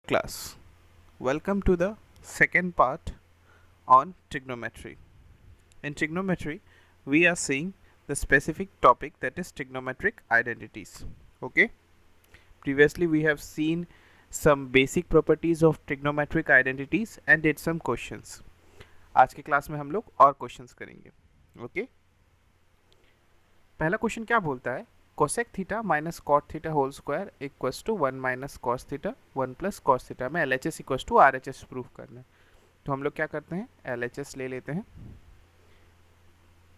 Class. Welcome to the second part on trigonometry. In trigonometry, we are seeing the specific topic that is trigonometric identities. Okay? Previously, we have seen some basic properties of trigonometric identities and did some questions. आज के class में हम लोग और questions करेंगे. Okay? पहला question क्या बोलता है? Cosec theta minus cot theta whole square equals to 1 minus cos theta 1 plus cos theta में LHS equals to RHS proof करना है. तो हम लोग क्या करते हैं, LHS ले लेते हैं.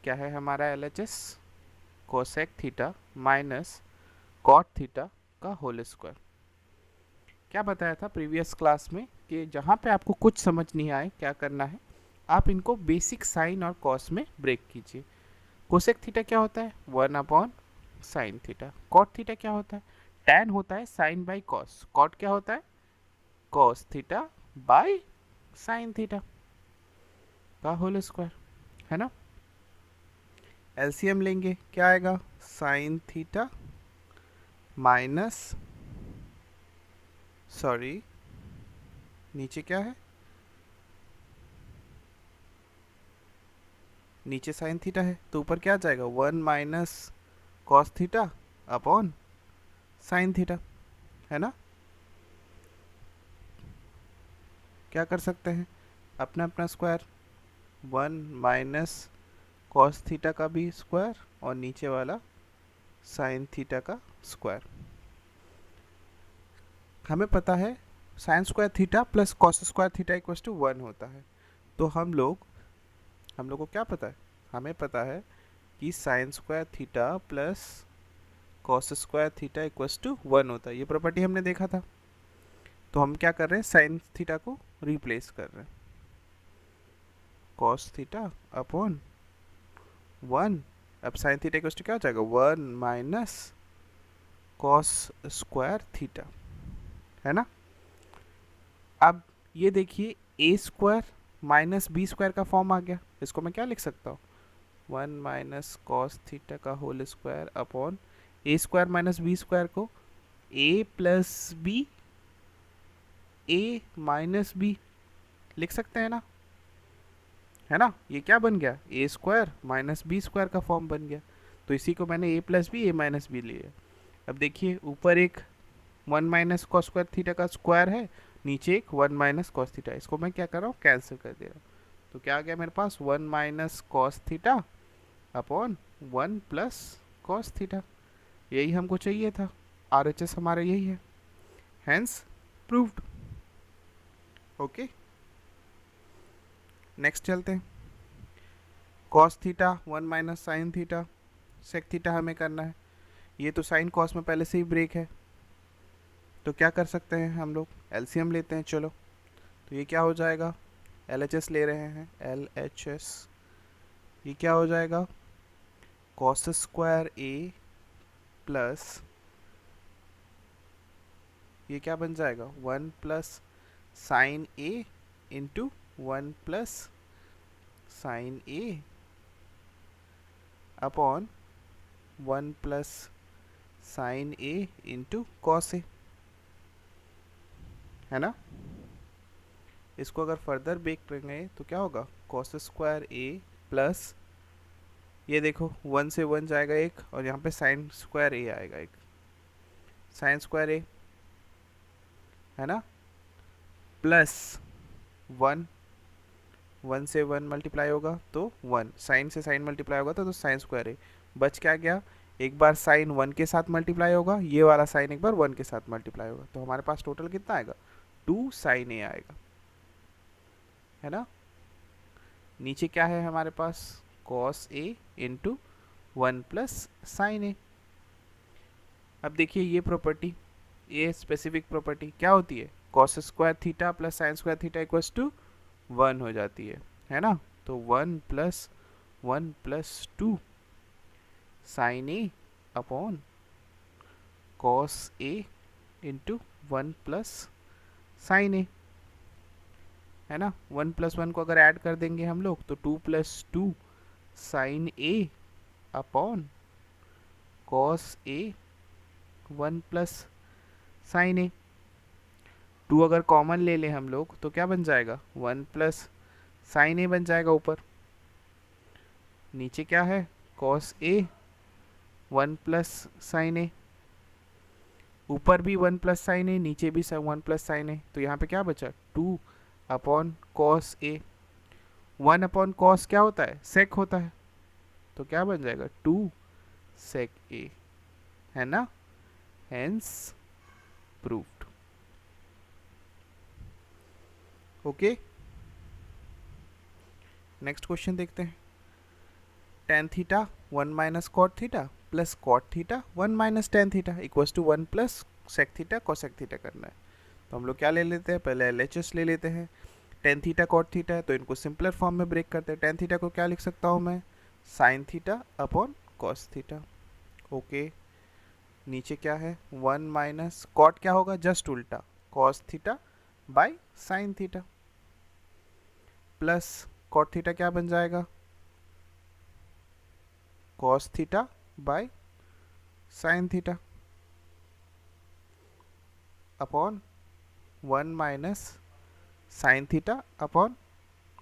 क्या है हमारा LHS? Cosec theta minus cot theta का होल स्क्वायर. क्या बताया था प्रीवियस क्लास में कि जहाँ पे आपको कुछ समझ नहीं आए क्या करना है, आप इनको बेसिक साइन और कॉस में ब्रेक कीजिए. कोसेक थीटा क्या होता है? 1 upon sine theta. Cot theta क्या होता है? टैन होता है साइन बाई कॉस. कॉट क्या होता है? Cos theta by sine theta का होल स्क्वायर, है ना. एलसीएम लेंगे, क्या आएगा? साइन थीटा माइनस, सॉरी नीचे क्या है? नीचे साइन थीटा है तो ऊपर क्या आ जाएगा? 1 minus cos theta upon sine theta, है ना. क्या कर सकते हैं, अपना अपना स्क्वायर. 1 माइनस कॉस थीटा का भी स्क्वायर और नीचे वाला साइन थीटा का स्क्वायर. हमें पता है sine square theta plus cos square theta equals to 1 होता है. तो हम लोग को क्या पता है? हमें पता है कि sine square theta plus cos square theta equals to 1 होता है. ये प्रॉपर्टी हमने देखा था. तो हम क्या कर रहे हैं, साइन थीटा को रिप्लेस कर रहे हैं. Cos theta upon 1. अब साइन थीटा इक्वल्स टू क्या हो जाएगा? 1 माइनस कॉस स्क्वायर थीटा, है ना. अब ये देखिए, A square minus B square का फॉर्म आ गया. इसको मैं क्या लिख सकता हूँ? 1 माइनस कॉस थीटा का होल स्क्वायर अपॉन ए स्क्वायर माइनस बी स्क्वायर को ए plus B, A minus B लिख सकते हैं ना, है ना. ये क्या बन गया? ए स्क्वायर माइनस बी स्क्वायर का फॉर्म बन गया. तो इसी को मैंने ए plus B, A minus B लिया. अब देखिए, ऊपर एक 1 माइनस कॉस स्क्वायर थीटा का स्क्वायर है, नीचे एक 1 माइनस कॉस थीटा. इसको मैं क्या कर रहा हूँ, कैंसिल कर दे रहा हूँ. तो क्या आ गया मेरे पास? 1 minus cos theta upon 1 plus cos theta. यही हमको चाहिए था. RHS हमारा यही है, हैंस प्रूव्ड. ओके, नेक्स्ट चलते हैं. Cos theta 1 minus sine theta, sec theta हमें करना है. ये तो साइन कॉस में पहले से ही ब्रेक है, तो क्या कर सकते हैं हम लोग? एलसीएम लेते हैं. चलो, तो ये क्या हो जाएगा? LHS ले रहे हैं, LHS. ये क्या हो जाएगा? कॉस स्क्वायर ए प्लस, ये क्या बन जाएगा? 1 plus sine A into 1 plus sine A upon 1 plus sine A into cos A, है ना. इसको अगर फर्दर ब्रेक करेंगे तो क्या होगा? कॉस स्क्वायर ए प्लस, ये देखो 1 से 1 जाएगा एक, और यहाँ पे साइन स्क्वायर ए आएगा एक. साइन स्क्वायर ए, है ना, प्लस 1. 1 से 1 मल्टीप्लाई होगा तो 1, साइन से साइन मल्टीप्लाई होगा तो साइन स्क्वायर ए. बच क्या गया? एक बार साइन 1 के साथ मल्टीप्लाई होगा, ये वाला साइन एक बार 1 के साथ मल्टीप्लाई होगा. तो हमारे पास टोटल कितना आएगा? 2 साइन ए आएगा, है ना. नीचे क्या है हमारे पास? Cos A into 1 plus sine A. अब देखिए, ये प्रॉपर्टी, ये स्पेसिफिक प्रॉपर्टी क्या होती है? Cos square theta plus sine square theta equals to 1 हो जाती है ना. तो 1 plus 1 plus 2 sine A upon cos A into 1 plus sine A, है ना. 1 प्लस 1 को अगर ऐड कर देंगे हम लोग तो 2 plus 2 sine A upon cos A 1 plus sine A. Two अगर कॉमन ले लें हम लोग तो क्या बन जाएगा, 1 प्लस साइन ए बन जाएगा ऊपर, नीचे क्या है कॉस ए, 1 प्लस साइन ए, ऊपर भी 1 प्लस साइन ए, नीचे भी 1 प्लस साइन ए, तो यहाँ पे क्या बचा 2 upon cos A. 1 upon cos क्या होता है, सेक होता है, तो क्या बन जाएगा 2 सेक ए, है ना, hence proved. Okay, next question देखते हैं। Tan theta 1 minus cot theta plus cot theta 1 minus tan theta equals to 1 plus sec theta cosec theta करना है। तो हम लोग क्या ले लेते हैं, पहले LHS ले लेते हैं। टेन थीटा कॉट थीटा है तो इनको सिंपलर फॉर्म में ब्रेक करते हैं। टेन थीटा को क्या लिख सकता हूँ मैं, sign theta upon cos theta. Okay, नीचे क्या है 1 माइनस कॉट क्या होगा, जस्ट उल्टा cos theta by sine theta, plus cot theta क्या बन जाएगा, cos theta by sine theta upon 1 minus sine theta upon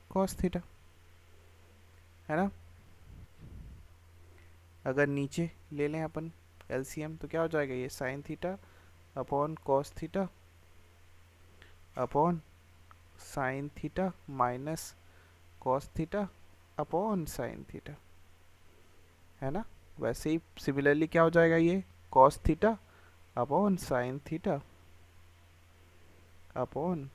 cos theta, है ना। अगर नीचे ले लें अपन LCM तो क्या हो जाएगा, ये sign theta upon cos theta upon sine theta minus cos theta upon sine theta, है ना। वैसे ही सिमिलरली क्या हो जाएगा, ये cos theta upon sine theta upon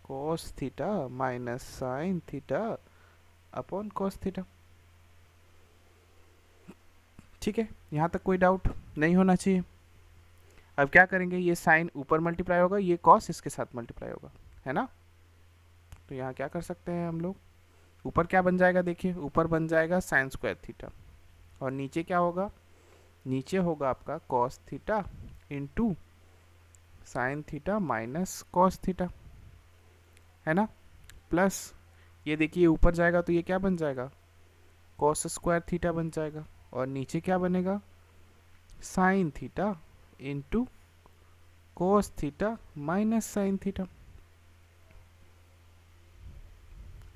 cos theta minus sine theta upon cos theta. ठीक है, यहाँ तक कोई डाउट नहीं होना चाहिए। अब क्या करेंगे, ये साइन ऊपर मल्टीप्लाई होगा, ये कॉस इसके साथ मल्टीप्लाई होगा, है ना। तो यहाँ क्या कर सकते हैं हम लोग, ऊपर क्या बन जाएगा, देखिए ऊपर बन जाएगा साइन स्क्वायर थीटा, और नीचे क्या होगा, नीचे होगा आपका cos theta into sine theta minus cos theta, है ना। प्लस ये देखिए ऊपर जाएगा तो ये क्या बन जाएगा, कॉस स्क्वायर थीटा बन जाएगा, और नीचे क्या बनेगा, sign theta into cos theta minus sine theta,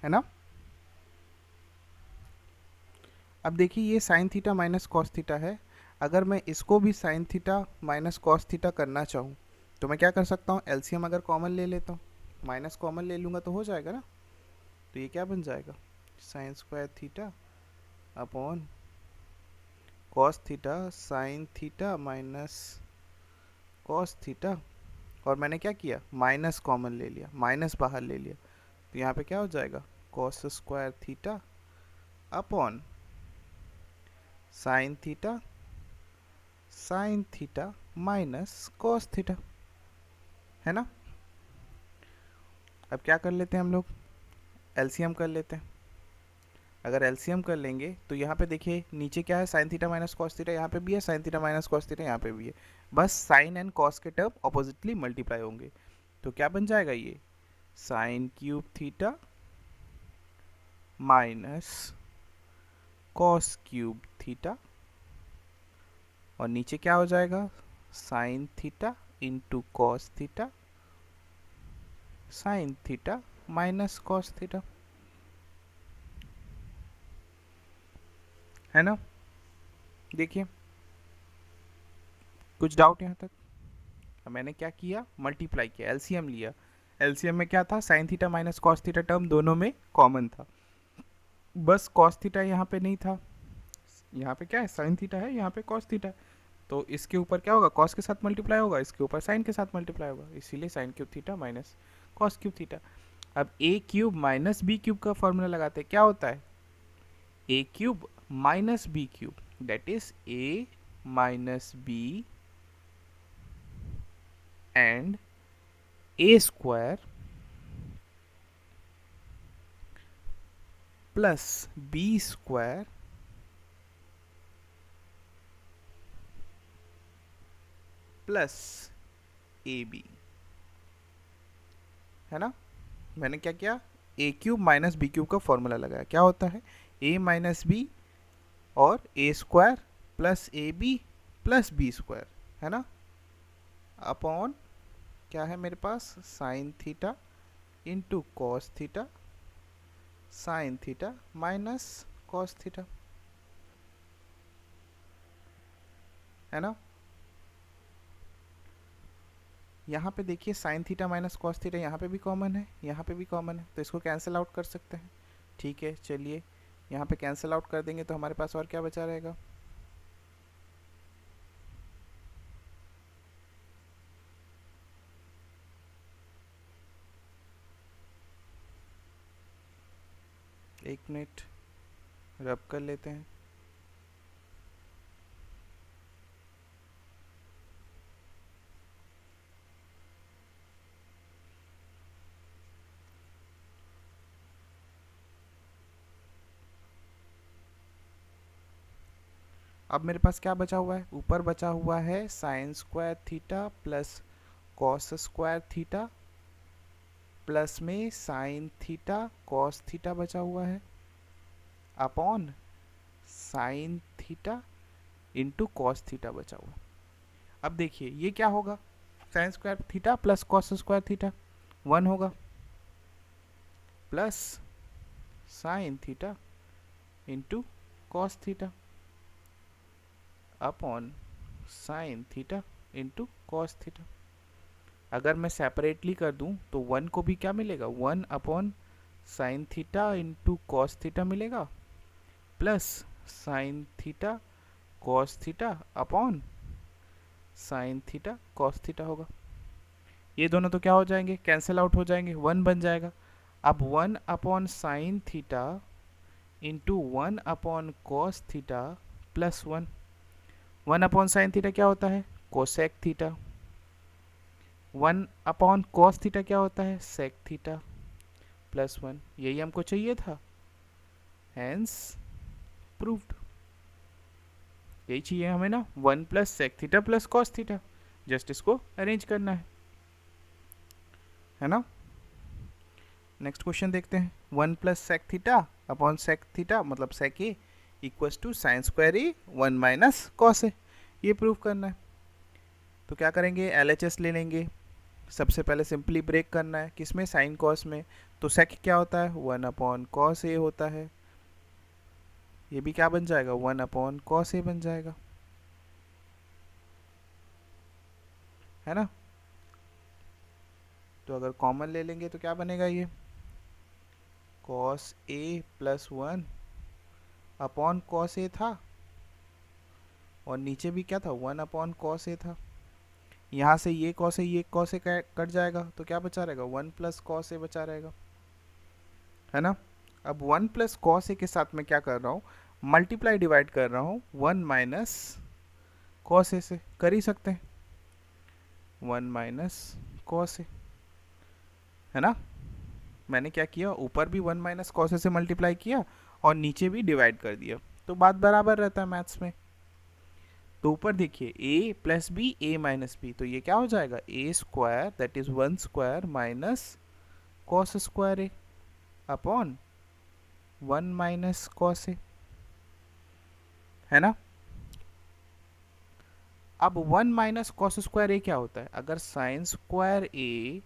है ना। अब देखिए ये sign theta minus cos theta है, अगर मैं इसको भी sign theta minus cos theta करना चाहूँ तो मैं क्या कर सकता हूँ, LCM अगर कॉमन ले लेता हूँ, माइनस कॉमन ले लूँगा तो हो जाएगा ना। तो ये क्या बन जाएगा, sign square theta upon cos theta sine theta minus cos theta, और मैंने क्या किया, माइनस कॉमन ले लिया, माइनस बाहर ले लिया, तो यहाँ पे क्या हो जाएगा, cos square theta upon sine theta minus cos theta, है ना। अब क्या कर लेते हैं हम लोग, LCM कर लेते हैं। अगर LCM कर लेंगे तो यहाँ पे देखिए नीचे क्या है, sine theta minus cos theta, यहाँ पे भी है sine theta minus cos theta, यहाँ पे भी है, बस साइन एंड कॉस के टर्म ऑपोजिटली मल्टीप्लाई होंगे। तो क्या बन जाएगा, ये sign cube theta minus cos cube theta, और नीचे क्या हो जाएगा, sine theta into cos theta sine theta minus cos theta, है ना। देखिए कुछ डाउट यहाँ तक, मैंने क्या किया, मल्टीप्लाई किया, LCM लिया। LCM में क्या था, sign theta minus cos theta term दोनों में कॉमन था, बस कॉस थीटा यहाँ पे नहीं था, यहाँ पे क्या है साइन थीटा है, यहाँ पे कॉस थीटा है, तो इसके ऊपर क्या होगा, कॉस के साथ मल्टीप्लाई होगा, इसके ऊपर साइन के साथ मल्टीप्लाई होगा, इसीलिए sine cube theta minus cos cube theta. अब A cube minus B cube का फॉर्मूला लगाते हैं, क्या होता है, A cube minus B cube, that is A minus B and A square plus B square plus A B, है ना। मैंने क्या किया, A cube minus B cube का फॉर्मूला लगाया, क्या होता है, ए माइनस बी और A square plus A B plus B square, है ना, अपॉन क्या है मेरे पास, sine theta into cos theta sine theta minus cos theta, है ना। यहाँ पे देखिए sine theta minus cos theta यहाँ पे भी कॉमन है, यहाँ पे भी कॉमन है, तो इसको कैंसिल आउट कर सकते हैं। ठीक है, चलिए यहाँ पे कैंसिल आउट कर देंगे तो हमारे पास और क्या बचा रहेगा, एक मिनट रब कर लेते हैं। अब मेरे पास क्या बचा हुआ है, ऊपर बचा हुआ है sine square theta plus cos square theta plus में साइन थीटा कॉस थीटा बचा हुआ है upon sine theta into cos theta बचा हुआ। अब देखिए ये क्या होगा, sine square theta plus cos square theta 1 होगा, plus sine theta into cos theta upon sine theta into cos theta. अगर मैं सेपरेटली कर दूं तो 1 को भी क्या मिलेगा, 1 upon sine theta into cos theta मिलेगा, plus sine theta cos theta upon sine theta cos theta होगा। ये दोनों तो क्या हो जाएंगे, कैंसिल आउट हो जाएंगे, 1 बन जाएगा। अब 1 upon sine theta into 1 upon cos theta plus 1, 1 upon sine theta क्या होता है, cosec theta, 1 upon cos theta क्या होता है, सेक थीटा प्लस 1, यही हमको चाहिए था, हैंस प्रूव्ड। यही चाहिए हमें ना, 1 plus sec theta plus cos theta, just इसको अरेंज करना है ना। नेक्स्ट क्वेश्चन देखते हैं, 1 plus sec theta upon sec theta मतलब sec A equals to sine square A 1 minus cos A, ये प्रूव करना है। तो क्या करेंगे, LHS ले लेंगे, सबसे पहले सिंपली ब्रेक करना है किसमें, साइन कॉस में, तो सेक क्या होता है 1 अपॉन कॉस ए होता है, ये भी क्या बन जाएगा 1 अपॉन कॉस ए बन जाएगा, है ना। तो अगर कॉमन ले लेंगे तो क्या बनेगा, ये cos A plus 1 upon cos ए था और नीचे भी क्या था 1 अपॉन कॉस ए था, यहाँ से ये कॉस ए कट जाएगा तो क्या बचा रहेगा 1 प्लस कॉस ए बचा रहेगा, है ना। अब 1 प्लस कॉस ए के साथ मैं क्या कर रहा हूँ, मल्टीप्लाई डिवाइड कर रहा हूँ 1 माइनस कॉस ए से, कर ही सकते हैं 1 माइनस कॉस ए, है ना। मैंने क्या किया, ऊपर भी 1 माइनस कॉस ए से मल्टीप्लाई किया और नीचे भी डिवाइड कर दिया, तो बात बराबर रहता है मैथ्स में। तो ऊपर देखिए a plus B A minus B, तो ये क्या हो जाएगा A square that is 1 square minus cos square A upon 1 minus cos A, है ना। अब 1 माइनस कॉस स्क्वायर ए क्या होता है, अगर sine square A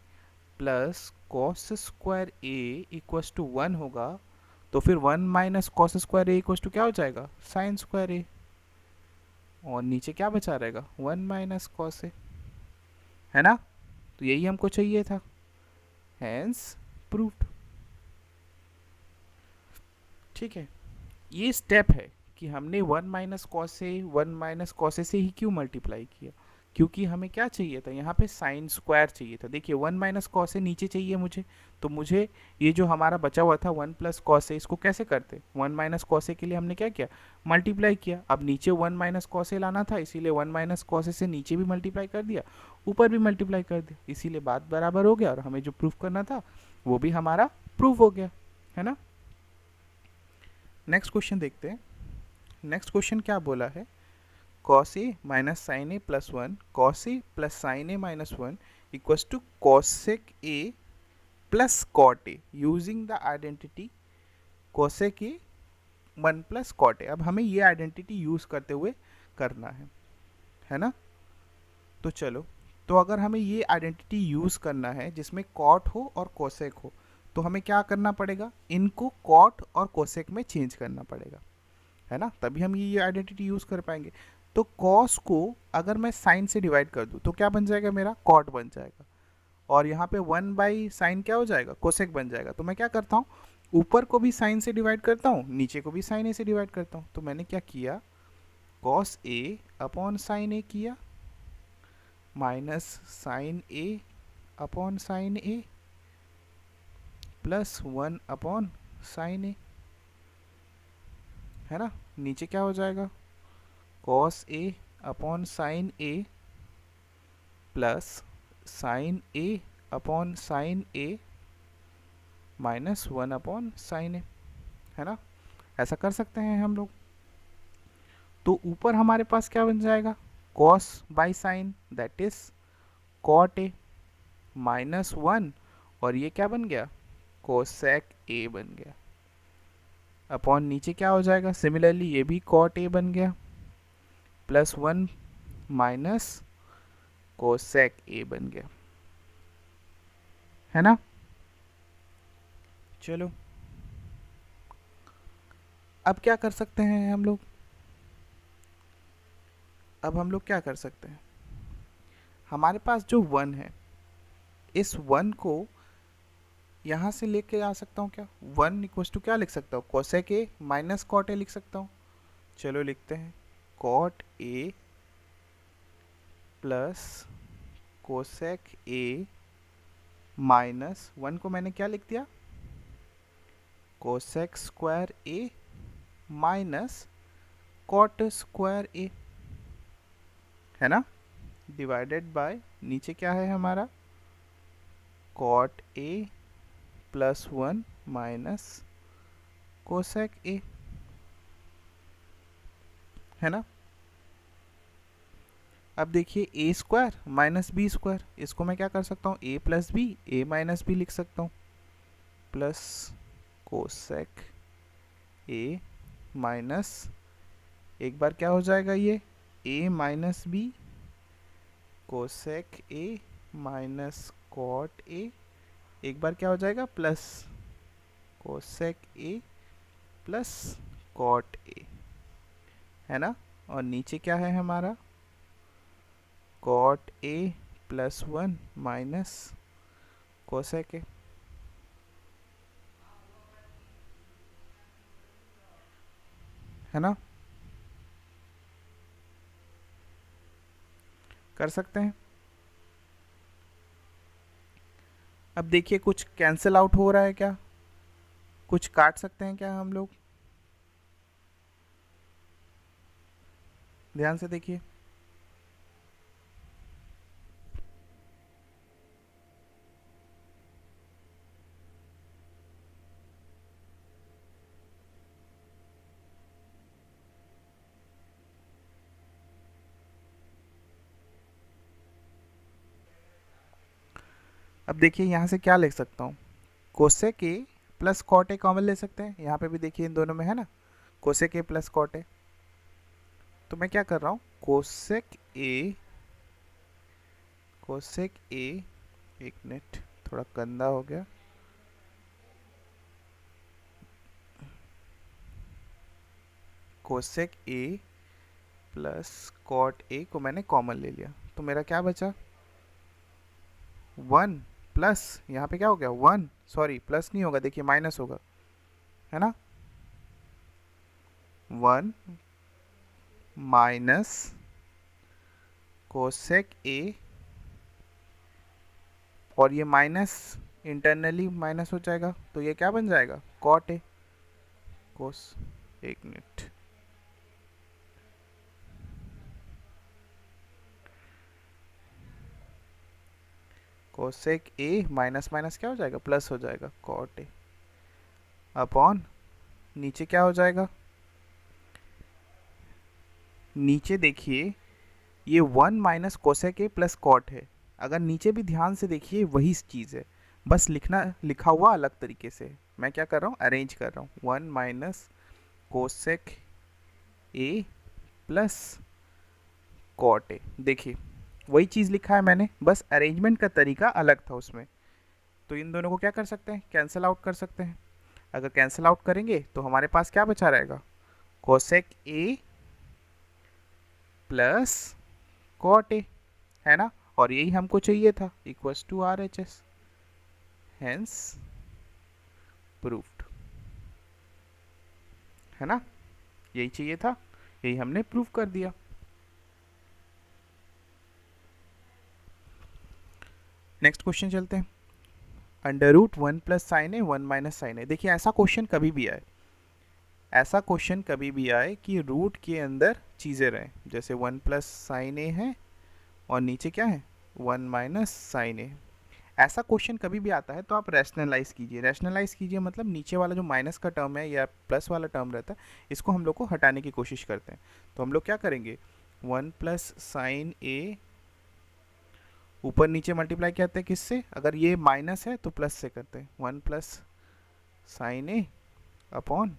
plus cos square A equals to 1 होगा तो फिर 1 minus cos square A equals to क्या हो जाएगा साइन स्क्वायर ए, और नीचे क्या बचा रहेगा 1 माइनस कॉस ए, है ना। तो यही हमको चाहिए था, हैंस प्रूव्ड। ठीक है, ये स्टेप है कि हमने 1 माइनस कॉस से 1 माइनस कॉस से ही क्यों मल्टीप्लाई किया, क्योंकि हमें क्या चाहिए था, यहाँ पे साइन स्क्वायर चाहिए था। देखिए 1 माइनस कॉस से नीचे चाहिए मुझे, तो मुझे ये जो हमारा बचा हुआ था 1 प्लस कॉस से, इसको कैसे करते, 1 माइनस कॉस के लिए हमने क्या किया, मल्टीप्लाई किया। अब नीचे 1 माइनस कॉस लाना था, इसीलिए 1 माइनस कॉस से नीचे भी मल्टीप्लाई कर दिया, ऊपर भी मल्टीप्लाई कर दिया, इसीलिए बात बराबर हो गया और हमें जो प्रूफ करना था वो भी हमारा प्रूफ हो गया, है ना। नेक्स्ट क्वेश्चन देखते हैं। नेक्स्ट क्वेश्चन क्या बोला है, cos A minus sine A plus 1 cos A plus sine A minus 1 equals to cosec A plus cot A using the identity cosec A 1 plus cot A. अब हमें ये identity use करते हुए करना है ना। तो चलो तो अगर हमें ये आइडेंटिटी यूज़ करना है जिसमें कॉट हो और कोसेक हो, तो हमें क्या करना पड़ेगा, इनको कॉट और कोसेक में चेंज करना पड़ेगा, है ना, तभी हम ये आइडेंटिटी यूज़ कर पाएंगे। तो कॉस को अगर मैं साइन से डिवाइड कर दूँ तो क्या बन जाएगा, मेरा कॉट बन जाएगा, और यहाँ पे 1/sin क्या हो जाएगा, कोसेक बन जाएगा। तो मैं क्या करता हूँ, ऊपर को भी साइन से डिवाइड करता हूँ, नीचे को भी साइन ए से डिवाइड करता हूँ। तो मैंने क्या किया, कॉस ए अपॉन साइन ए किया, minus sine A upon sine A plus 1/sin ए, है ना। नीचे क्या हो जाएगा, cos A upon sine A plus sine A upon sine A minus 1/sin ए, है ना। ऐसा कर सकते हैं हम लोग। तो ऊपर हमारे पास क्या बन जाएगा, cos by sine that is cot A minus 1, और ये क्या बन गया, कोसेक ए बन गया, अपॉन नीचे क्या हो जाएगा, सिमिलरली ये भी कॉट ए बन गया, प्लस 1 माइनस कोसेक ए बन गया, है ना। चलो अब क्या कर सकते हैं हम लोग, अब हम लोग क्या कर सकते हैं, हमारे पास जो 1 है, इस 1 को यहाँ से लेके आ सकता हूँ क्या, 1 इक्वल्स टू क्या लिख सकता हूँ, cosec A minus cot A लिख सकता हूँ। चलो लिखते हैं, cot A plus cosec A minus 1 को मैंने क्या लिख दिया, cosec square A minus cot square A, है ना, डिवाइडेड बाय नीचे क्या है हमारा, cot A plus 1 minus cosec A, है ना। अब देखिए A square minus B square, इसको मैं क्या कर सकता हूँ, A plus B, A minus B लिख सकता हूँ, प्लस कोसेक ए माइनस, एक बार क्या हो जाएगा ये, A minus B cosec A minus cot A, एक बार क्या हो जाएगा, plus cosec A plus cot A, है ना। और नीचे क्या है हमारा, cot A plus 1 minus cosec A, है ना, कर सकते हैं। अब देखिए कुछ कैंसिल आउट हो रहा है क्या, कुछ काट सकते हैं क्या हम लोग, ध्यान से देखिए। अब देखिए यहाँ से क्या लिख सकता हूँ, cosec A plus cot A common ले सकते हैं, यहाँ पे भी देखिए इन दोनों में है ना, cosec A plus cot A. तो मैं क्या कर रहा हूँ, कोसेक ए, एक मिनट थोड़ा गंदा हो गया, cosec A plus cot A को मैंने कॉमन ले लिया, तो मेरा क्या बचा, 1 प्लस यहाँ पे क्या हो गया, 1, सॉरी प्लस नहीं होगा, देखिए माइनस होगा, है ना, 1 माइनस कोसेक ए, और ये माइनस इंटरनली माइनस हो जाएगा, तो ये क्या बन जाएगा, कॉट ए कोस, एक minute, cosec A minus minus क्या हो जाएगा, प्लस हो जाएगा, कॉट ए अपॉन नीचे क्या हो जाएगा, नीचे देखिए ये 1 minus cosec A plus cot है, अगर नीचे भी ध्यान से देखिए वही चीज़ है, बस लिखा हुआ अलग तरीके से। मैं क्या कर रहा हूँ, अरेंज कर रहा हूँ, 1 minus cosec A plus cot A, देखिए वही चीज़ लिखा है मैंने, बस अरेंजमेंट का तरीका अलग था उसमें। तो इन दोनों को क्या कर सकते हैं, कैंसिल आउट कर सकते हैं। अगर कैंसिल आउट करेंगे तो हमारे पास क्या बचा रहेगा, cosec A plus cot A, है ना। और यही हमको चाहिए था, equals to R H S, hence proved, है ना। यही चाहिए था, यही हमने प्रूफ कर दिया। नेक्स्ट क्वेश्चन चलते हैं। Under root 1 + sin a 1 - sin a। देखिए ऐसा क्वेश्चन कभी भी आए, ऐसा क्वेश्चन कभी भी आए कि रूट के अंदर चीज़ें रहें, जैसे 1 + sin a है और नीचे क्या है 1 - sin a। ऐसा क्वेश्चन कभी भी आता है तो आप रैशनलाइज कीजिए, रैशनलाइज कीजिए मतलब नीचे वाला जो माइनस का टर्म है या प्लस वाला टर्म रहता है, इसको हम लोग को हटाने की कोशिश करते हैं। तो हम लोग क्या करेंगे, 1 + sin a, ऊपर नीचे मल्टीप्लाई करते हैं किससे, अगर ये माइनस है तो प्लस से करते हैं, 1 + sin a upon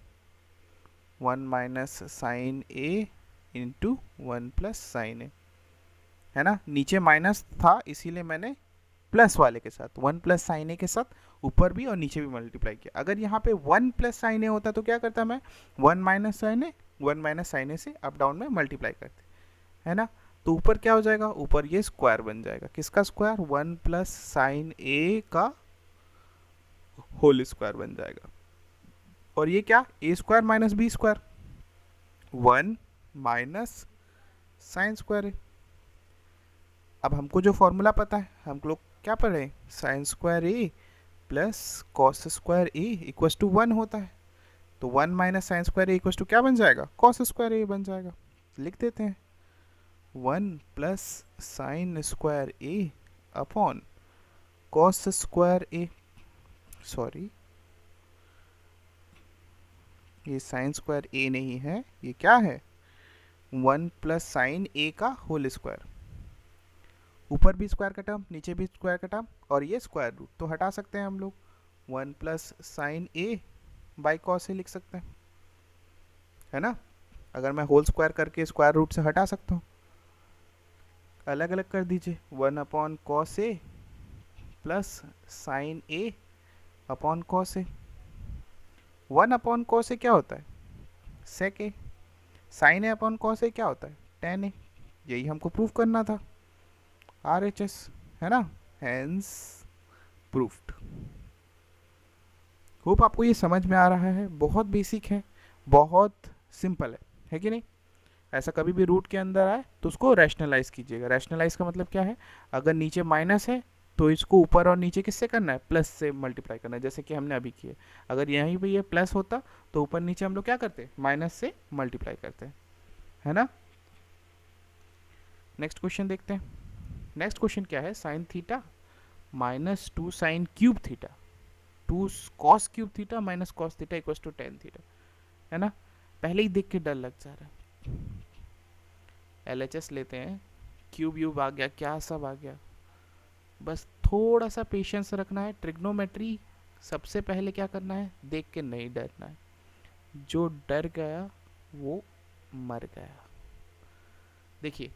1 - sin a into 1 + sin a, है ना। नीचे माइनस था इसीलिए मैंने प्लस वाले के साथ 1 + sin a के साथ ऊपर भी और नीचे भी मल्टीप्लाई किया। अगर यहाँ पे 1 + sin a होता तो क्या करता मैं, 1 - sin a से अप डाउन में मल्टीप्लाई करते, है ना। तो ऊपर क्या हो जाएगा, ऊपर ये स्क्वायर बन जाएगा, किसका स्क्वायर, 1 + sin a का होल स्क्वायर बन जाएगा। और ये क्या, a² - b², 1 - sin²। अब हमको जो फॉर्मूला पता है, हम लोग क्या पढ़े, sin² plus cos² equals to 1 होता है। तो 1 - sin² इक्वस टू क्या बन जाएगा, cos² बन जाएगा। लिख देते हैं 1 + sin² अपॉन cos², सॉरी ये sin² नहीं है, ये क्या है, 1 + sin a का होल स्क्वायर, ऊपर भी स्क्वायर का टर्म नीचे भी स्क्वायर का टर्म और ये स्क्वायर रूट, तो हटा सकते हैं हम लोग, 1 + sin a/cos a लिख सकते हैं, है ना। अगर मैं होल स्क्वायर करके स्क्वायर रूट से हटा सकता हूँ, अलग अलग कर दीजिए, 1/cos a plus sin a/cos a। 1/cos a क्या होता है, sec a, sin a/cos a क्या होता है, tan a। यही हमको प्रूफ करना था, RHS, है ना, हेंस प्रूफ्ड। होप आपको ये समझ में आ रहा है, बहुत बेसिक है, बहुत सिंपल है कि नहीं। ऐसा कभी भी रूट के अंदर आए तो उसको रैशनलाइज कीजिएगा। रैशनलाइज का मतलब क्या है, अगर नीचे माइनस है तो इसको ऊपर और नीचे किससे करना है, प्लस से मल्टीप्लाई करना है, जैसे कि हमने अभी किए। अगर यहीं पे ये प्लस होता तो ऊपर नीचे हम लोग क्या करते, माइनस से मल्टीप्लाई करते हैं, है ना। नेक्स्ट क्वेश्चन देखते हैं। नेक्स्ट क्वेश्चन क्या है, sine theta -2 sine cube theta 2 cos cube theta minus cos theta equal to tan theta, है ना। पहले ही देख के डर लग जा रहा है। LHS लेते हैं, क्यूब यूब आ गया, क्या सब आ गया, बस थोड़ा सा पेशेंस रखना है। ट्रिग्नोमेट्री सबसे पहले क्या करना है, देख के नहीं डरना है, जो डर गया वो मर गया। देखिए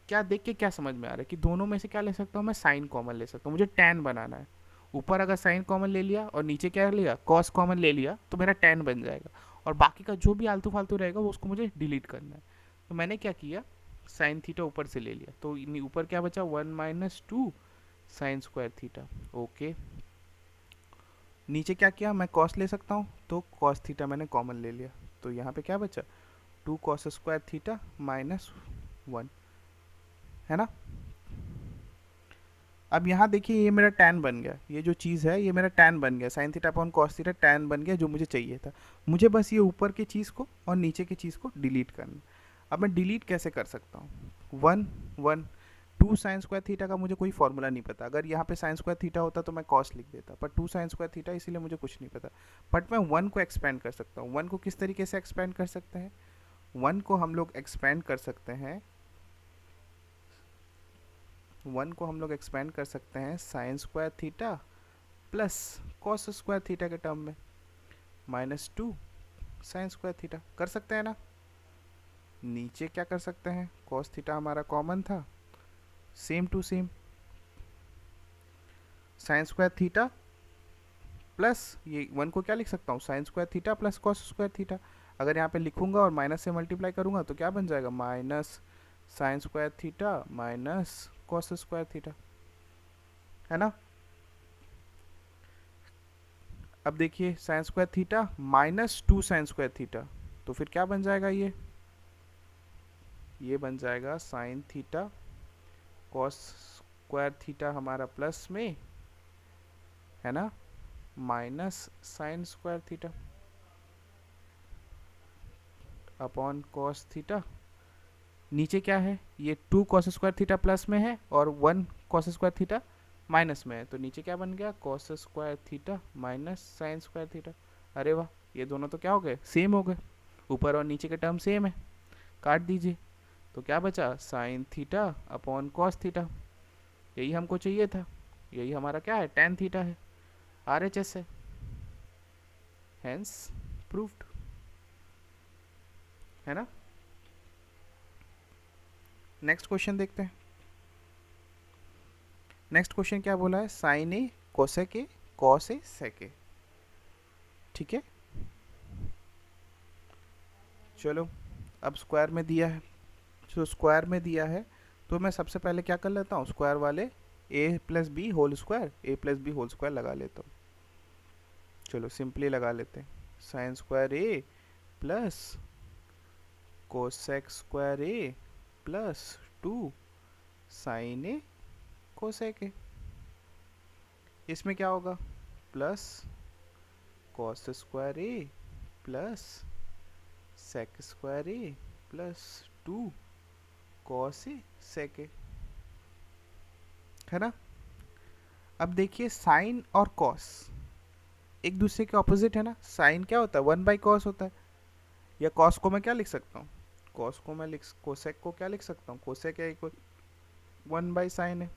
क्या देख के क्या समझ में आ रहा है कि दोनों में से क्या ले सकता हूँ मैं, साइन कॉमन ले सकता हूँ, मुझे टैन बनाना है। ऊपर अगर साइन कॉमन ले लिया और नीचे क्या लिया, कॉस कॉमन ले लिया, तो मेरा टैन बन जाएगा। और बाकी का जो भी आलतू फालतू रहेगा वो उसको मुझे डिलीट करना है। तो मैंने क्या किया, साइन थीटा ऊपर से ले लिया, तो ऊपर क्या बचा, 1 - 2 sin² थीटा, ओके। नीचे क्या किया, मैं कॉस ले सकता हूँ, तो कॉस थीटा मैंने कॉमन ले लिया, तो यहाँ पे क्या बचा, 2 cos² थीटा -1, है ना। अब यहाँ देखिए ये मेरा टैन बन गया, ये जो चीज़ है ये मेरा टैन बन गया, sign theta upon cos theta tan बन गया, जो मुझे चाहिए था। मुझे बस ये ऊपर की चीज़ को और नीचे की चीज़ को डिलीट करना। अब मैं डिलीट कैसे कर सकता हूँ, 1 2 sin² थीटा का मुझे कोई फॉर्मूला नहीं पता। अगर यहाँ पे sin² थीटा होता तो मैं कॉस लिख देता, पर 2 sin² थीटा इसीलिए मुझे कुछ नहीं पता। बट मैं 1 को एक्सपेंड कर सकता हूँ। 1 को किस तरीके से एक्सपेंड कर सकते हैं, 1 को हम लोग एक्सपेंड कर सकते हैं, 1 को हम लोग एक्सपेंड कर सकते हैं sin² theta plus cos² theta के टर्म में, -2 sin² थीटा कर सकते हैं ना। नीचे क्या कर सकते हैं, cos थीटा हमारा कॉमन था, same to same, sine square theta plus ये वन को क्या लिख सकता हूँ, sine square theta plus cos square theta. अगर यहाँ पे लिखूंगा और माइनस से मल्टीप्लाई करूंगा तो क्या बन जाएगा, minus sine square theta minus cos square theta, है ना। अब देखिए sine square theta minus two sine square theta, तो फिर क्या बन जाएगा, ये बन जाएगा sine theta cos square theta हमारा प्लस में, है ना, minus sine square theta upon cos theta. नीचे क्या है, ये two cos square theta plus में है और one cos square theta minus में है, तो नीचे क्या बन गया, cos square theta minus sine square theta. अरे वाह, ये दोनों तो क्या हो गए, सेम हो गए, ऊपर और नीचे के टर्म सेम है, काट दीजिए। तो क्या बचा, sign theta upon cos theta, यही हमको चाहिए था, यही हमारा क्या है, टेन थीटा है, RHS है, हेंस प्रूव्ड, है ना। नेक्स्ट क्वेश्चन देखते हैं। नेक्स्ट क्वेश्चन क्या बोला है, sine A cosec A cos A sec A, ठीक है। चलो अब स्क्वायर में दिया है, जो स्क्वायर में दिया है तो मैं सबसे पहले क्या कर लेता हूँ, स्क्वायर वाले A plus B whole square, A plus B whole square लगा लेता हूँ। चलो सिंपली लगा लेते हैं, sine square A plus cosec square A plus two sine A cosec A, इसमें क्या होगा, plus cos square A plus sec square A plus two cos A sec A, है ना। अब देखिए साइन और कॉस एक दूसरे के ऑपोजिट है ना, साइन क्या होता है, वन बाई कॉस होता है, या कॉस को मैं क्या लिख सकता हूँ, कॉस को मैं कोसेक को क्या लिख सकता हूँ, कोसेक है इक्वल वन बाई साइन है,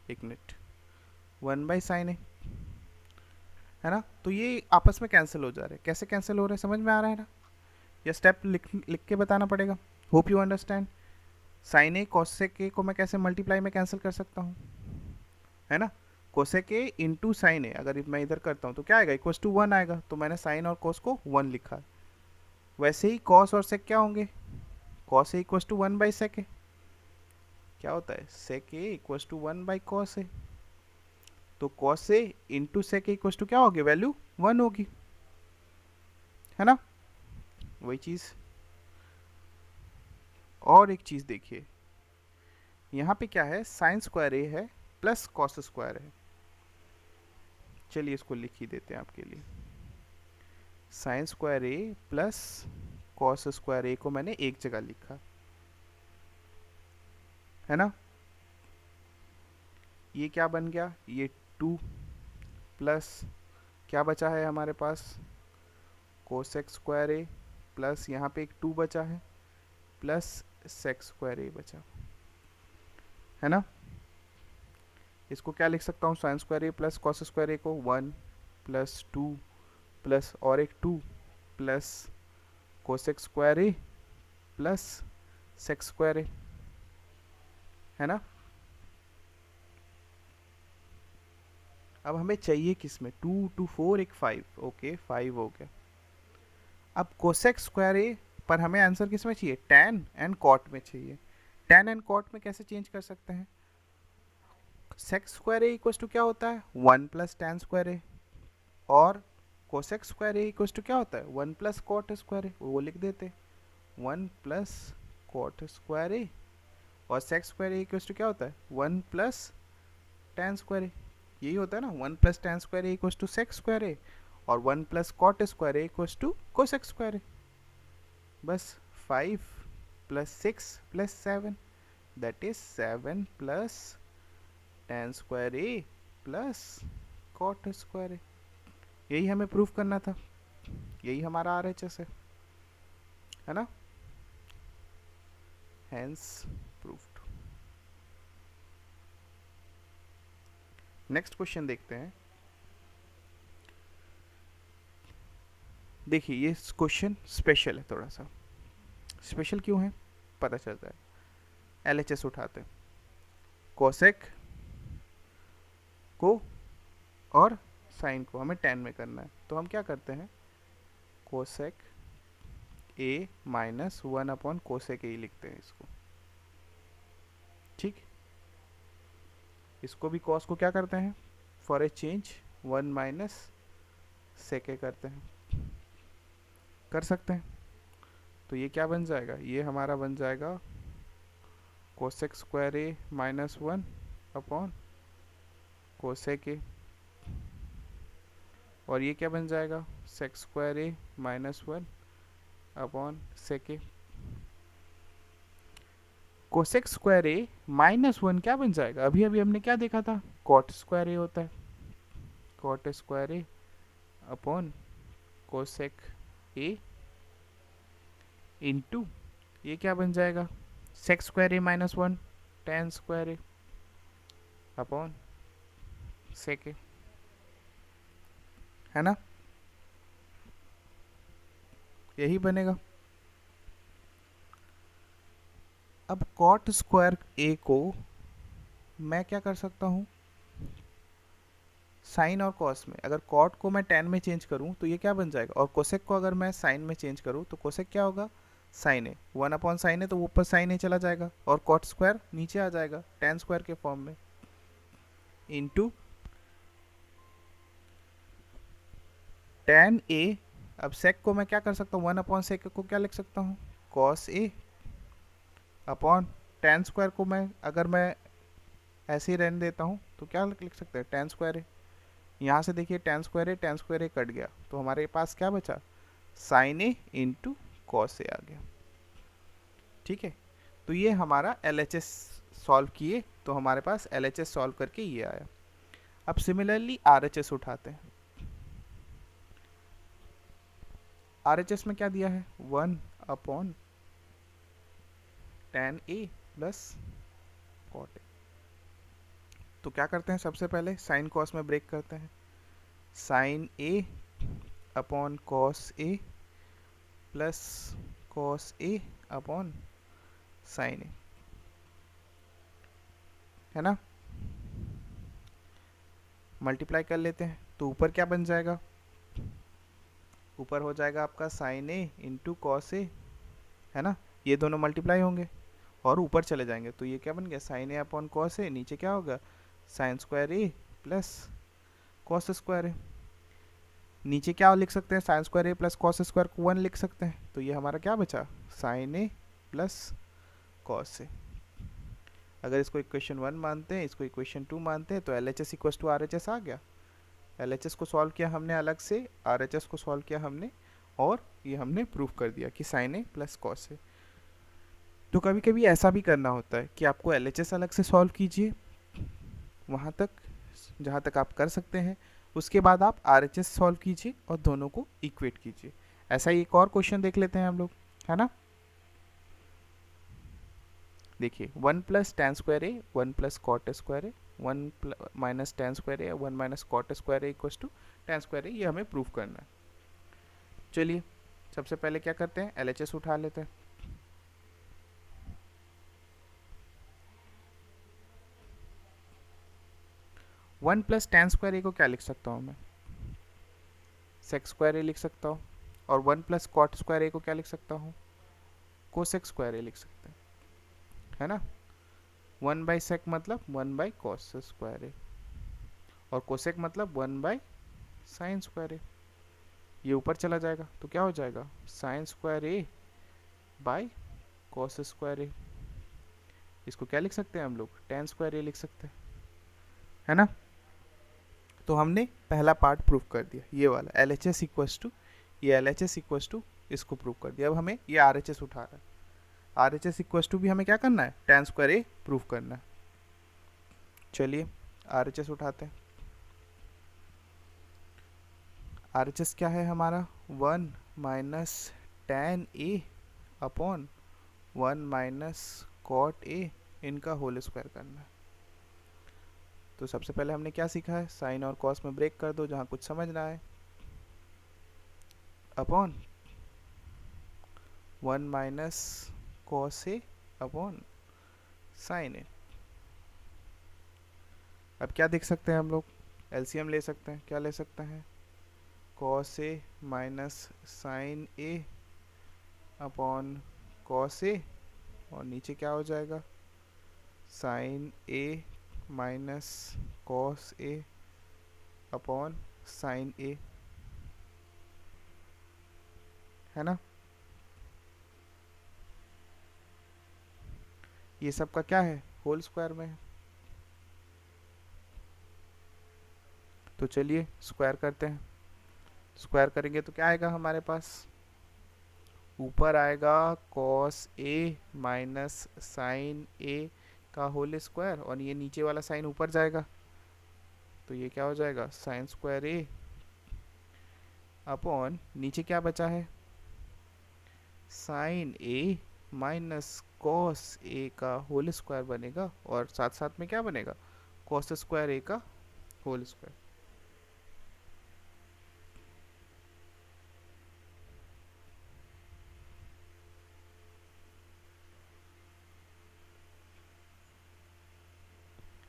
एक मिनट, वन बाई साइन है ना। तो ये आपस में कैंसिल हो जा रहे हैं, कैसे कैंसिल हो रहे हैं समझ में आ रहा है ना, या स्टेप लिख के बताना पड़ेगा, hope you understand. Sine A cosec A को मैं कैसे मल्टीप्लाई में कैंसिल कर सकता हूँ, है ना, कोसेक ए इंटू साइन ए, अगर मैं इधर करता हूँ तो क्या आएगा, इक्वस टू वन आएगा, तो मैंने साइन और कोस को वन लिखा है। वैसे ही कॉस और सेक क्या होंगे, cos A equals to one by sec A, क्या होता है, sec A equals to one by cos A, तो cos A into sec A equals to क्या होगी, वैल्यू वन होगी, है ना, वही चीज़। और एक चीज़ देखिए, यहाँ पे क्या है, साइन स्क्वायर ए है प्लस कॉस स्क्वायर है, चलिए इसको लिख ही देते हैं आपके लिए, sign square A plus cos square ए को मैंने एक जगह लिखा, है ना। ये क्या बन गया, ये टू प्लस क्या बचा है हमारे पास, कोसेक स्क्वायर ए प्लस यहाँ पे एक टू बचा है प्लस सेक स्क्वायर ए बचा, है ना। इसको क्या लिख सकता हूँ, sine square A plus cos square ए को वन प्लस टू प्लस और एक two plus cosec square A plus sec square A, है ना। अब हमें चाहिए किस में, टू टू फोर एक फाइव, ओके फाइव हो गया। अब कोसेक स्क्वायर ए पर हमें आंसर किस में चाहिए, टैन एंड कॉट में चाहिए। टैन एंड कॉट में कैसे चेंज कर सकते हैं, sec square A equal to क्या होता है, one plus tan square A, और cosec square A equal to क्या होता है, one plus cot square A, वो लिख देते, one plus cot square A, और sec square A equal to क्या होता है, one plus tan square A, यही होता है ना, one plus tan square A equal to sec square A, और one plus cot square A equal to cosec square A. बस five plus six plus seven, that is seven plus tan square A plus cot square A, यही हमें proof करना था, यही हमारा RHS है ना, हेंस प्रूफ्ड। नेक्स्ट क्वेश्चन देखते हैं। देखिए ये क्वेश्चन स्पेशल है, थोड़ा सा स्पेशल क्यों है पता चलता है। LHS उठाते हैं, कोसेक को और साइन को हमें tan में करना है, तो हम क्या करते हैं, cosec a minus 1 cosec a लिखते हैं इसको, ठीक। इसको भी कॉस को क्या करते हैं, for A change 1 minus sec a करते हैं, कर सकते हैं। तो ये क्या बन जाएगा, ये हमारा बन जाएगा cosec square a minus 1 cosec a, और ये क्या बन जाएगा, sec square a minus 1 cosec square a minus 1 क्या बन जाएगा, अभी अभी हमने क्या देखा था, कॉट स्क्वायर a होता है, cot square a upon cosec a into ये क्या बन जाएगा, sec square a minus 1 tan square a upon sec a, है ना, यही बनेगा। अब कॉट स्क्वायर a को मैं क्या कर सकता हूँ, साइन और कॉस में, अगर कॉट को मैं tan में चेंज करूँ तो ये क्या बन जाएगा, और कोसेक को अगर मैं साइन में चेंज करूँ तो कोसेक क्या होगा, साइन ए, 1/sin a, तो ऊपर साइन ए चला जाएगा और कॉट स्क्वायर नीचे आ जाएगा tan स्क्वायर के फॉर्म में, इंटू tan a। अब सेक को मैं क्या कर सकता हूँ, 1/sec को क्या लिख सकता हूँ, cos a upon tan square को मैं अगर मैं ऐसे ही रहने देता हूँ तो क्या लिख सकते हैं, tan स्क्वायर a। यहाँ से देखिए tan स्क्वायर a कट गया, तो हमारे पास क्या बचा, sine a into cos a आ गया, ठीक है। तो ये हमारा LHS सॉल्व किए, तो हमारे पास LHS सॉल्व करके ये आया। अब सिमिलरली RHS उठाते हैं, RHS में क्या दिया है, 1/tan a plus cot a। तो क्या करते हैं, सबसे पहले साइन कॉस में ब्रेक करते हैं, sine a upon cos a plus cos a upon sine a, है ना, मल्टीप्लाई कर लेते हैं, तो ऊपर क्या बन जाएगा, ऊपर हो जाएगा आपका sine a into cos a, है ना, ये दोनों मल्टीप्लाई होंगे और ऊपर चले जाएंगे, तो ये क्या बन गया, sine a upon cos a, नीचे क्या होगा, sine square a plus cos square a, नीचे क्या लिख सकते हैं, sine square a plus cos square को 1 लिख सकते हैं, तो ये हमारा क्या बचा, sine a plus cos a। अगर इसको इक्वेशन 1 मानते हैं, इसको इक्वेशन 2 मानते हैं, तो LHS इक्वल टू RHS आ गया। LHS को सॉल्व किया हमने अलग से, RHS को सॉल्व किया हमने, और ये हमने प्रूव कर दिया कि sine a plus cos a। तो कभी कभी ऐसा भी करना होता है कि आपको LHS अलग से सॉल्व कीजिए, वहाँ तक जहाँ तक आप कर सकते हैं, उसके बाद आप RHS सॉल्व कीजिए और दोनों को इक्वेट कीजिए। ऐसा ही एक और क्वेश्चन देख लेते हैं हम लोग, है ना। देखिए 1 plus tan square a 1 plus cot square a 1 minus tan square a 1 minus cot square a equals to tan square a, ये हमें प्रूव करना है। चलिए सबसे पहले क्या करते हैं, LHS उठा लेते हैं। One plus tan square a को क्या लिख सकता हूँ मैं, सेक स्क्वायर a लिख सकता हूँ, और 1 प्लस कॉट स्क्वायर a को क्या लिख सकता हूँ, कोसेक स्क्वायर a लिख सकते हैं, है ना। 1 बाई सेक मतलब 1 बाई कॉस स्क्वायर a, और कोसेक मतलब 1 बाई साइन स्क्वायर a। ये ऊपर चला जाएगा तो क्या हो जाएगा, sign square a by cos square a। इसको क्या लिख सकते हैं हम लोग, tan स्क्वायर a लिख सकते हैं, है ना। तो हमने पहला पार्ट प्रूव कर दिया, ये वाला LHS इक्वल्स टू, ये LHS इक्वल्स टू इसको प्रूव कर दिया। अब हमें ये RHS उठा रहा है, RHS इक्वल्स टू भी हमें क्या करना है, tan स्क्वायर a प्रूव करना है। चलिए RHS उठाते हैं। RHS क्या है हमारा, 1 minus tan a upon 1 minus cot a इनका होल स्क्वायर करना है। तो सबसे पहले हमने क्या सीखा है, साइन और कॉस में ब्रेक कर दो जहाँ कुछ समझ ना आए, upon 1 minus cos a upon sine A. अब क्या देख सकते हैं हम लोग, एलसीएम ले सकते हैं। क्या ले सकते हैं, cos A minus sine A upon cos ए, और नीचे क्या हो जाएगा, sign A minus cos A upon sine A, है ना। ये सब का क्या है, होल स्क्वायर में है। तो चलिए स्क्वायर करते हैं। स्क्वायर करेंगे तो क्या आएगा हमारे पास, ऊपर आएगा कॉस ए माइनस साइन ए का होल स्क्वायर, और ये नीचे वाला साइन ऊपर जाएगा, तो ये क्या हो जाएगा, साइन स्क्वायर ए अपॉन नीचे क्या बचा है, साइन ए माइनस कॉस ए का होल स्क्वायर बनेगा, और साथ साथ में क्या बनेगा, कॉस स्क्वायर ए का होल स्क्वायर।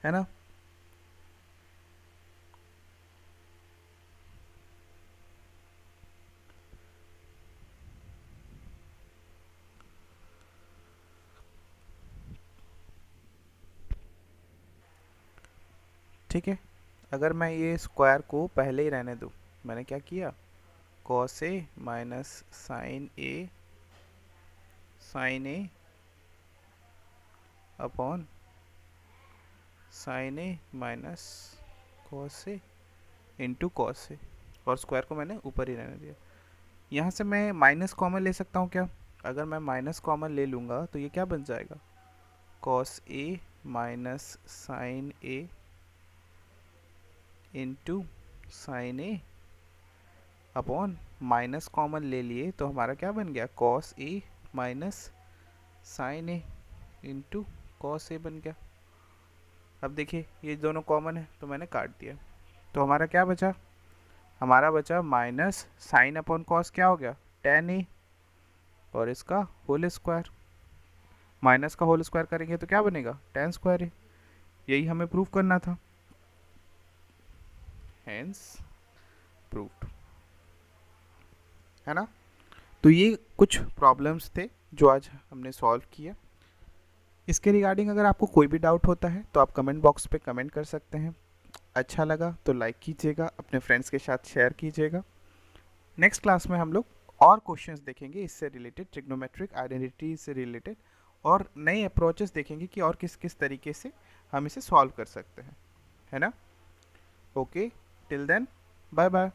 है ना। ठीक है, अगर मैं ये स्क्वायर को पहले ही रहने दूँ, मैंने क्या किया, cos A minus sine A upon sine A minus cos A into cos A, और स्क्वायर को मैंने ऊपर ही रहने दिया। यहाँ से मैं माइनस कॉमन ले सकता हूँ क्या, अगर मैं माइनस कॉमन ले लूँगा तो ये क्या बन जाएगा, cos A minus sine A into sine A upon minus common ले लिए तो हमारा क्या बन गया, cos A minus sine A into cos A बन गया। अब देखिए ये दोनों कॉमन है तो मैंने काट दिया, तो हमारा क्या बचा, हमारा बचा माइनस साइन अपॉन कॉस, क्या हो गया, टेन ए, और इसका होल स्क्वायर, माइनस का होल स्क्वायर करेंगे तो क्या बनेगा, टेन स्क्वायर ए। यही हमें प्रूव करना था, हेंस प्रूव्ड, है ना। तो ये कुछ प्रॉब्लम्स थे जो आज हमने सॉल्व किया। इसके रिगार्डिंग अगर आपको कोई भी डाउट होता है तो आप कमेंट बॉक्स पे कमेंट कर सकते हैं। अच्छा लगा तो लाइक कीजिएगा, अपने फ्रेंड्स के साथ शेयर कीजिएगा। नेक्स्ट क्लास में हम लोग और क्वेश्चंस देखेंगे इससे रिलेटेड, ट्रिग्नोमेट्रिक आइडेंटिटी से रिलेटेड, और नए अप्रोचेस देखेंगे कि और किस किस तरीके से हम इसे सॉल्व कर सकते हैं, है ना। Okay, till then bye bye.